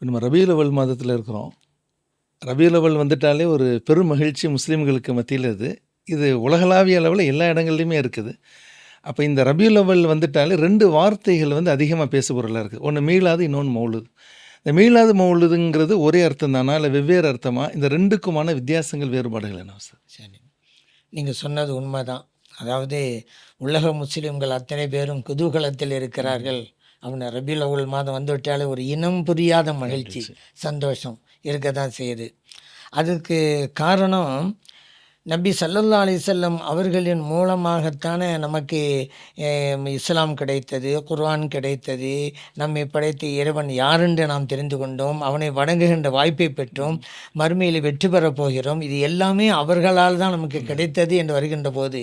நம்ம ரபியுல் அவல் மாதத்தில் இருக்கிறோம். ரபியுல் அவல் வந்துட்டாலே ஒரு பெரும் மகிழ்ச்சி முஸ்லீம்களுக்கு மத்தியில் இது. இது உலகளாவிய அளவில் எல்லா இடங்கள்லையுமே இருக்குது. அப்போ இந்த ரபியுல் அவல் வந்துட்டாலே 2 வார்த்தைகள் வந்து அதிகமாக பேசுபொருளாக இருக்குது. ஒன்று மீலாது, இன்னொன்று மௌலுது. இந்த மீலாது மௌலுதுங்கிறது ஒரே அர்த்தம் தானா, இல்லை வெவ்வேறு அர்த்தமா? இந்த 2க்குமான வித்தியாசங்கள், வேறுபாடுகள் என்ன சார்? சரி, நீங்கள் சொன்னது உண்மைதான். அதாவது உலக முஸ்லீம்கள் அத்தனை பேரும் குதூகலத்தில் இருக்கிறார்கள் அப்படின்னு ரபியுல் அவ்வல் மாதம் வந்துவிட்டாலே ஒரு இனம் புரியாத மகிழ்ச்சி, சந்தோஷம் இருக்க தான் செய்யுது. அதுக்கு காரணம் நபி ஸல்லல்லாஹு அலைஹி வஸல்லம் அவர்களின் மூலமாகத்தானே நமக்கு இஸ்லாம் கிடைத்தது, குர்ஆன் கிடைத்தது, நம்மை படைத்த இறைவன் யாரென்று நாம் தெரிந்து கொண்டோம், அவனை வணங்குகின்ற வாய்ப்பை பெற்றோம், மறுமையில் வெற்றி பெறப் போகிறோம். இது எல்லாமே அவர்களால் தான் நமக்கு கிடைத்தது என்று வருகின்ற போது,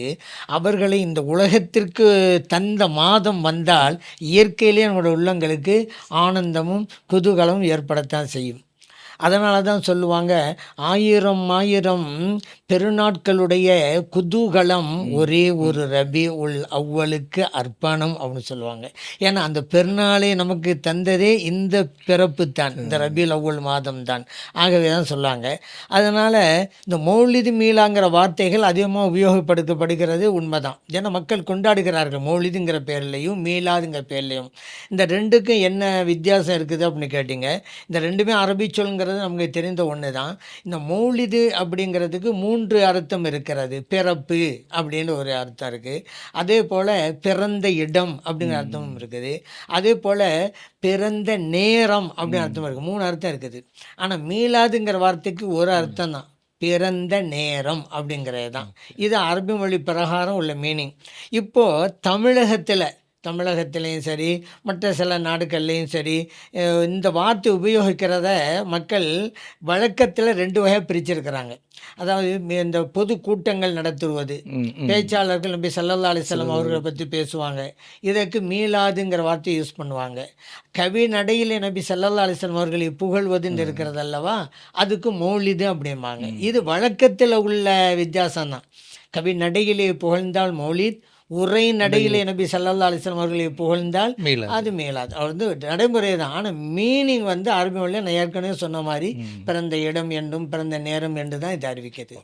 அவர்களை இந்த உலகத்திற்கு தந்த மாதம் வந்தால் இயற்கையிலே நம்முடைய உள்ளங்களுக்கு ஆனந்தமும் குதூகலமும் ஏற்படத்தான் செய்யும். அதனால தான் சொல்லுவாங்க, 1000 பெருநாட்களுடைய குதூகலம் ஒரே ஒரு ரபியுல் அவ்வலுக்கு அர்ப்பணம் அப்படின்னு சொல்லுவாங்க. ஏன்னா அந்த பெருநாளை நமக்கு தந்ததே இந்த பிறப்பு தான், இந்த ரபியுல் அவ்வல் மாதம் தான். ஆகவே தான் சொல்லுவாங்க. அதனால் இந்த மௌலிது மீலாங்கிற வார்த்தைகள் அதிகமாக உபயோகப்படுத்தப்படுகிறது உண்மைதான். ஏன்னா மக்கள் கொண்டாடுகிறார்கள் மௌலிதுங்கிற பேர்லையும் மீலாதுங்கிற பேர்லையும். இந்த 2க்கும் என்ன வித்தியாசம் இருக்குது அப்படின்னு கேட்டிங்க. இந்த 2மே அரபி சொல்லுங்கிற நமக்கு தெரிந்த ஒன்று தான். இந்த மௌலிது அப்படிங்கிறதுக்கு 3 அர்த்தம் இருக்கிறது. பிறப்பு அப்படின்னு ஒரு அர்த்தம் இருக்குது. அதே போல் பிறந்த இடம் அப்படிங்கிற அர்த்தமும் இருக்குது. அதே போல் பிறந்த நேரம் அப்படின்னு அர்த்தம் இருக்குது. 3 அர்த்தம் இருக்குது. ஆனால் மீலாதுங்கிற வார்த்தைக்கு ஒரு அர்த்தம் தான், பிறந்த நேரம் அப்படிங்கிறது தான். இது அரபி மொழி பிரகாரம் உள்ள மீனிங். இப்போது தமிழகத்திலையும் சரி, மற்ற சில நாடுகள்லேயும் சரி, இந்த வார்த்தை உபயோகிக்கிறத மக்கள் வழக்கத்தில் 2 வகையாக பிரிச்சிருக்கிறாங்க. அதாவது இந்த பொது கூட்டங்கள் நடத்துவது, பேச்சாளர்கள் நபி ஸல்லல்லாஹு அலைஹி வஸல்லம் அவர்களை பற்றி பேசுவாங்க, இதற்கு மீலாதுங்கிற வார்த்தையை யூஸ் பண்ணுவாங்க. கவி நடையிலே நபி ஸல்லல்லாஹு அலைஹி வஸல்லம் அவர்களை புகழ்வதுன்னு இருக்கிறது அல்லவா, அதுக்கு மௌலிது அப்படிம்பாங்க. இது வழக்கத்தில் உள்ள வித்தியாசம்தான். கவி நடையிலே புகழ்ந்தால் மௌலித், உரை நடையிலே நபி ஸல்லல்லாஹு அலைஹி வஸல்லம் அவர்களை புகழ்ந்தால் அது மீலாது. அது வந்து நடைமுறை தான். ஆனால் மீனிங் வந்து அரபி மொழியில் நான் ஏற்கனவே சொன்ன மாதிரி பிறந்த இடம் என்றும் பிறந்த நேரம் என்று தான் இது அறிவிக்கிறது.